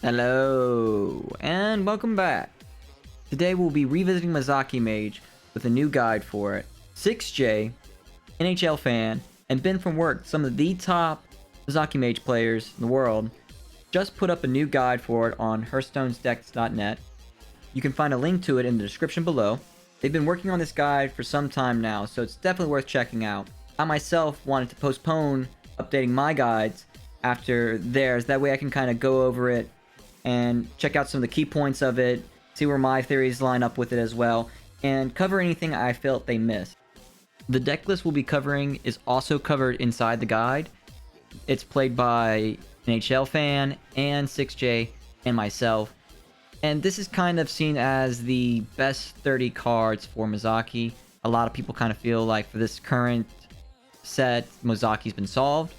Hello, and welcome back. Today we'll be revisiting Mozaki Mage with a new guide for it. 6J, NHL fan, and Ben from work, some of the top Mozaki Mage players in the world, just put up a new guide for it on hearthstonesdecks.net. You can find a link to it in the description below. They've been working on this guide for some time now, so it's definitely worth checking out. I myself wanted to postpone updating my guides after theirs, that way I can kind of go over it and check out some of the key points of it, see where my theories line up with it as well, and cover anything I felt they missed. The deck list we'll be covering is also covered inside the guide. It's played by an HL fan and 6J and myself, and this is kind of seen as the best 30 cards for Mozaki. A lot of people kind of feel like for this current set, Mozaki's been solved.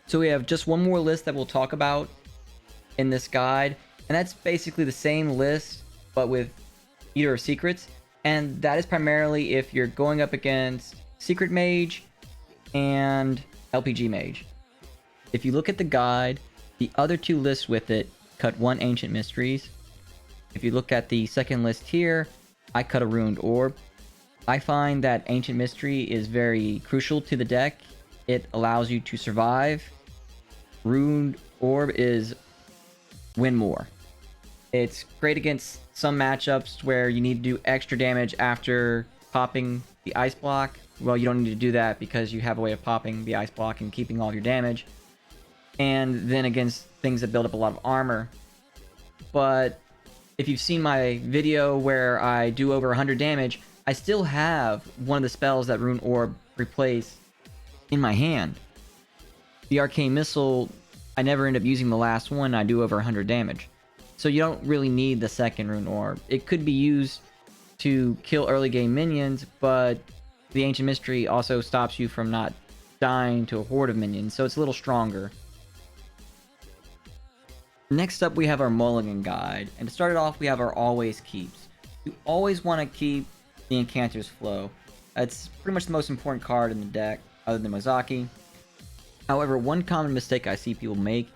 So we have just one more list that we'll talk about in this guide, and that's basically the same list but with Eater of Secrets, and that is primarily if you're going up against Secret Mage and LPG Mage. If you look at the guide, the other two lists with it cut one Ancient Mysteries. If you look at the second list here, I cut a Ruined Orb. I find that Ancient Mystery is very crucial to the deck. It allows you to survive. Ruined Orb is win more. It's great against some matchups where you need to do extra damage after popping the ice block. Well, you don't need to do that because you have a way of popping the ice block and keeping all of your damage. And then against things that build up a lot of armor. But if you've seen my video where I do over 100 damage, I still have one of the spells that Ruined Orb replace in my hand. The Arcane Missile, I never end up using the last one. I do over 100 damage. So you don't really need the second Ruined Orb. It could be used to kill early game minions, but the Ancient Mystery also stops you from not dying to a horde of minions, so it's a little stronger. Next up, we have our Mulligan guide, and to start it off, we have our always keeps. You always want to keep the Incanter's Flow. That's pretty much the most important card in the deck, other than Mozaki. However, one common mistake I see people make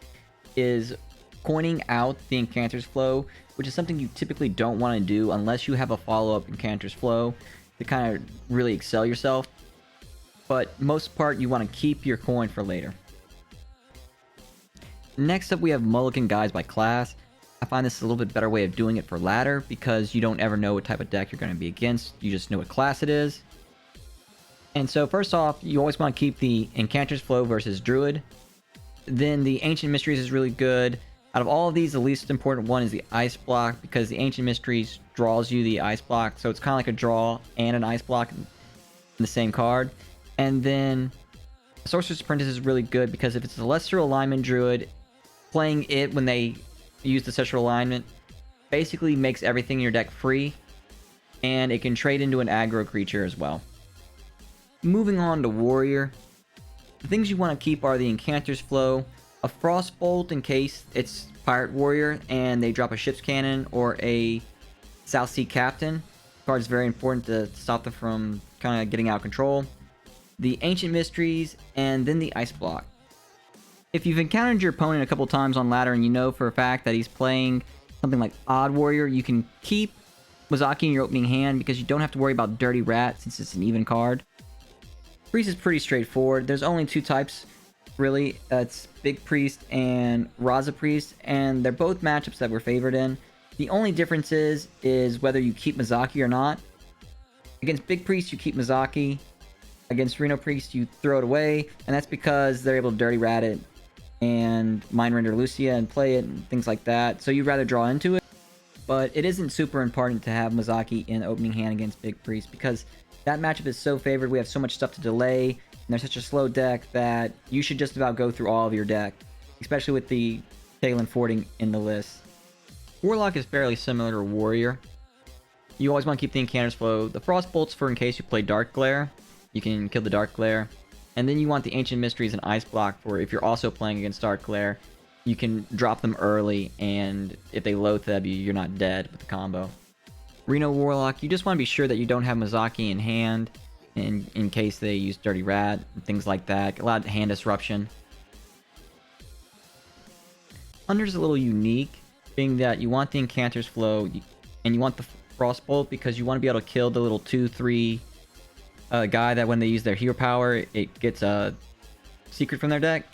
is coining out the Incanter's Flow, which is something you typically don't want to do unless you have a follow-up Incanter's Flow to kind of really excel yourself. But most part, you want to keep your coin for later. Next up, we have Mulligan guides by class. I find this is a little bit better way of doing it for ladder because you don't ever know what type of deck you're going to be against. You just know what class it is. And so first off, you always want to keep the Incanter's Flow versus Druid. Then the Ancient Mysteries is really good. Out of all of these, the least important one is the Ice Block because the Ancient Mysteries draws you the Ice Block. So it's kind of like a draw and an Ice Block in the same card. And then Sorcerer's Apprentice is really good because if it's a Lesser Alignment Druid, playing it when they use the Celestial Alignment basically makes everything in your deck free, and it can trade into an aggro creature as well. Moving on to Warrior, the things you want to keep are the Incanter's Flow, a Frostbolt in case it's Pirate Warrior and they drop a Ship's Cannon or a South Sea Captain. The card is very important to stop them from kind of getting out of control. The Ancient Mysteries, and then the Ice Block. If you've encountered your opponent a couple times on ladder and you know for a fact that he's playing something like Odd Warrior, you can keep Mozaki in your opening hand because you don't have to worry about Dirty Rat since it's an even card. Priest is pretty straightforward. There's only two types, really. It's Big Priest and Raza Priest, and they're both matchups that we're favored in. The only difference is whether you keep Mozaki or not. Against Big Priest, you keep Mozaki. Against Reno Priest, you throw it away, and that's because they're able to Dirty Rat it and Mind Render Lucia and play it and things like that. So you'd rather draw into it. But it isn't super important to have Mozaki in opening hand against Big Priest because that matchup is so favored. We have so much stuff to delay, and they're such a slow deck that you should just about go through all of your deck, especially with the Talon Fording in the list. Warlock is fairly similar to Warrior. You always want to keep the Incanter's Flow. The Frostbolt's for in case you play Dark Glare. You can kill the Dark Glare. And then you want the Ancient Mysteries and Ice Block for if you're also playing against Dark Glare. You can drop them early, and if they low theb you, you're not dead with the combo. Reno Warlock, you just want to be sure that you don't have Mozaki in hand in case they use Dirty Rat and things like that. A lot of hand disruption. Hunter's a little unique being that you want the Incanter's Flow, and you want the Frostbolt because you want to be able to kill the little 2/3 guy that when they use their hero power, it gets a secret from their deck.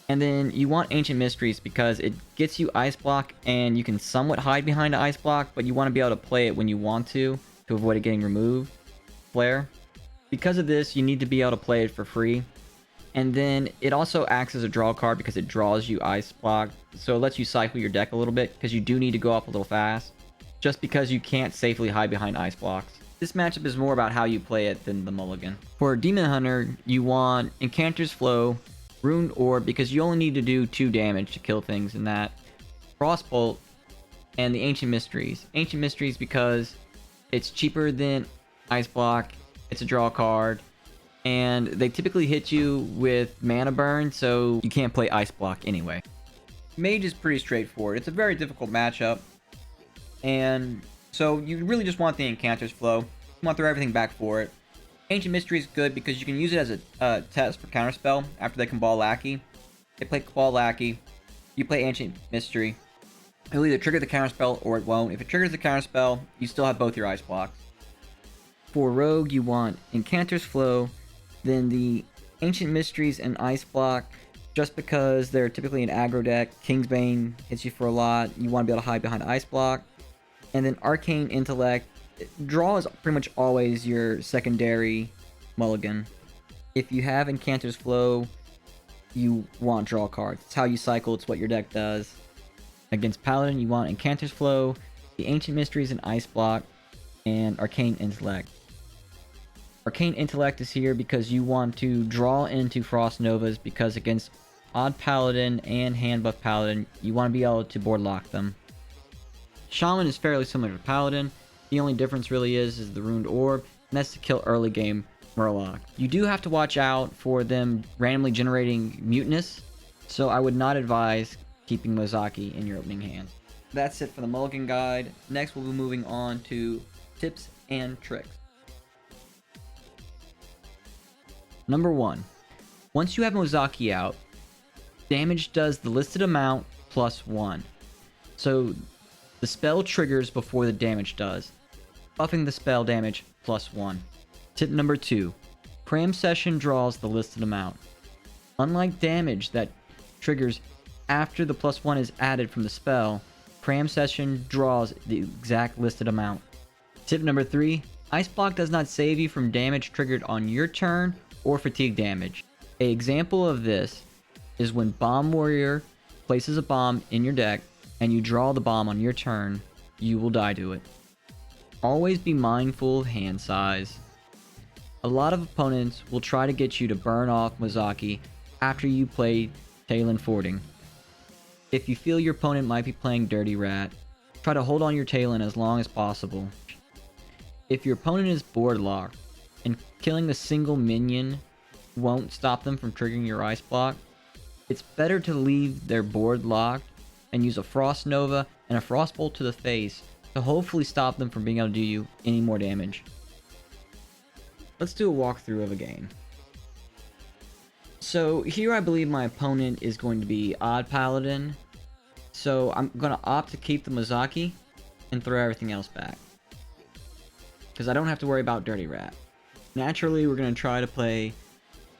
And then you want Ancient Mysteries because it gets you Ice Block, and you can somewhat hide behind the Ice Block, but you want to be able to play it when you want to avoid it getting removed. Flare. Because of this, you need to be able to play it for free. And then it also acts as a draw card because it draws you Ice Block, so it lets you cycle your deck a little bit because you do need to go up a little fast, just because you can't safely hide behind Ice Blocks. This matchup is more about how you play it than the Mulligan. For Demon Hunter, you want Incanter's Flow, Ruined Orb because you only need to do 2 damage to kill things in that, Frostbolt, and the Ancient Mysteries. Ancient Mysteries because it's cheaper than Ice Block, it's a draw card, and they typically hit you with mana burn, so you can't play Ice Block anyway. Mage is pretty straightforward. It's a very difficult matchup, and so you really just want the Incanter's Flow. You want to throw everything back for it. Ancient Mystery is good because you can use it as a test for Counterspell after they Cabal Lackey. They play Cabal Lackey, you play Ancient Mystery. It'll either trigger the Counterspell or it won't. If it triggers the Counterspell, you still have both your Ice Blocks. For Rogue, you want Incanter's Flow, then the Ancient Mysteries and Ice Block, just because they're typically an aggro deck. Kingsbane hits you for a lot. You want to be able to hide behind Ice Block. And then Arcane Intellect. Draw is pretty much always your secondary Mulligan. If you have Incanter's Flow, you want draw cards. It's how you cycle. It's what your deck does. Against Paladin, you want Incanter's Flow, the Ancient Mysteries and Ice Block, and Arcane Intellect. Arcane Intellect is here because you want to draw into Frost Novas because against Odd Paladin and Hand Buff Paladin, you want to be able to board lock them. Shaman is fairly similar to Paladin. The only difference really is the Ruined Orb, and that's to kill early game Murloc. You do have to watch out for them randomly generating Mutinous, so I would not advise keeping Mozaki in your opening hands. That's it for the Mulligan guide. Next we'll be moving on to tips and tricks. Number 1. Once you have Mozaki out, damage does the listed amount plus 1. So the spell triggers before the damage does, buffing the spell damage plus 1. Tip number 2. Cram Session draws the listed amount. Unlike damage that triggers after the plus 1 is added from the spell, Cram Session draws the exact listed amount. Tip number 3. Ice Block does not save you from damage triggered on your turn or fatigue damage. An example of this is when Bomb Warrior places a bomb in your deck and you draw the bomb on your turn, you will die to it. Always be mindful of hand size. A lot of opponents will try to get you to burn off Mozaki after you play Talon Fording. If you feel your opponent might be playing Dirty Rat, try to hold on your Talon as long as possible. If your opponent is board locked, and killing a single minion won't stop them from triggering your Ice Block, it's better to leave their board locked and use a Frost Nova and a Frostbolt to the face to hopefully stop them from being able to do you any more damage. Let's do a walkthrough of a game. So here I believe my opponent is going to be Odd Paladin, so I'm going to opt to keep the Mozaki and throw everything else back, because I don't have to worry about Dirty Rat. Naturally, we're going to try to play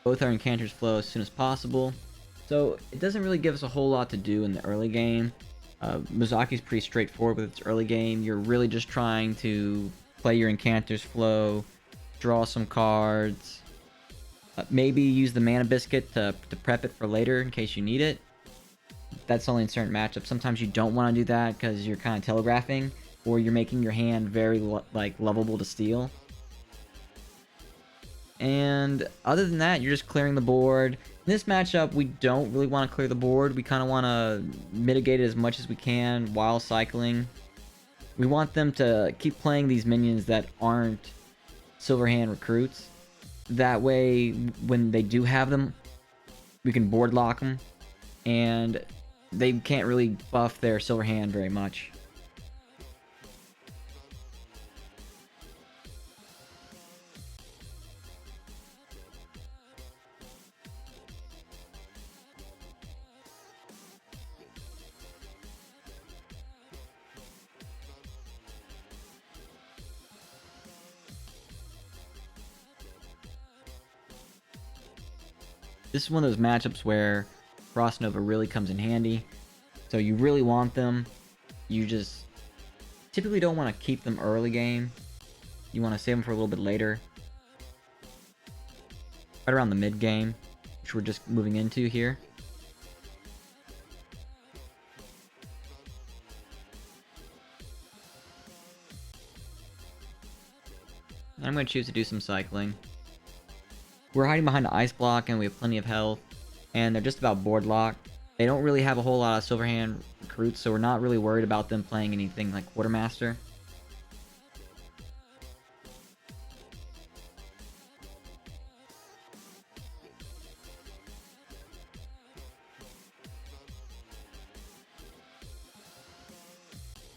both our Incanter's Flow as soon as possible, so it doesn't really give us a whole lot to do in the early game. Mozaki's pretty straightforward with its early game. You're really just trying to play your Incanter's Flow, draw some cards, maybe use the Mana Biscuit to prep it for later in case you need it. That's only in certain matchups. Sometimes you don't want to do that because you're kind of telegraphing, or you're making your hand very lovable to steal. And other than that, you're just clearing the board. In this matchup, we don't really want to clear the board. We kind of want to mitigate it as much as we can while cycling. We want them to keep playing these minions that aren't Silverhand recruits. That way, when they do have them, we can board lock them, and they can't really buff their Silverhand very much. This is one of those matchups where Frost Nova really comes in handy. So you really want them. You just typically don't want to keep them early game. You want to save them for a little bit later. Right around the mid game, which we're just moving into here. And I'm going to choose to do some cycling. We're hiding behind the ice block and we have plenty of health. And they're just about board locked. They don't really have a whole lot of Silverhand recruits, so we're not really worried about them playing anything like Quartermaster.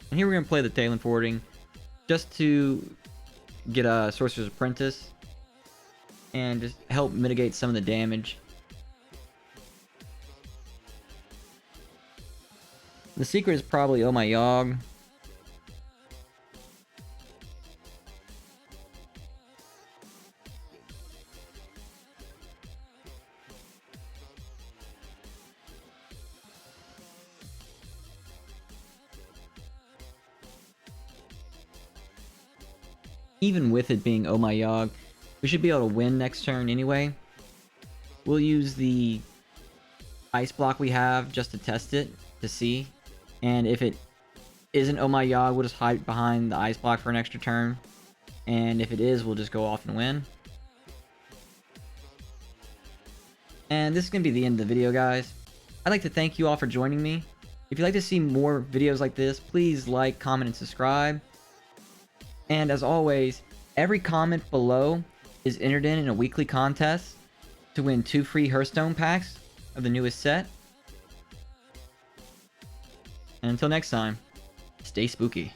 And here we're going to play the Talon Forwarding just to get a Sorcerer's Apprentice and just help mitigate some of the damage. The secret is probably Oh My Yogg. Even with it being Oh My Yogg, we should be able to win next turn anyway. We'll use the ice block we have just to test it, to see. And if it isn't Oh My Yogg, we'll just hide behind the ice block for an extra turn. And if it is, we'll just go off and win. And this is going to be the end of the video, guys. I'd like to thank you all for joining me. If you'd like to see more videos like this, please like, comment, and subscribe. And as always, every comment below is entered in a weekly contest to win 2 free Hearthstone packs of the newest set. And until next time, stay spooky.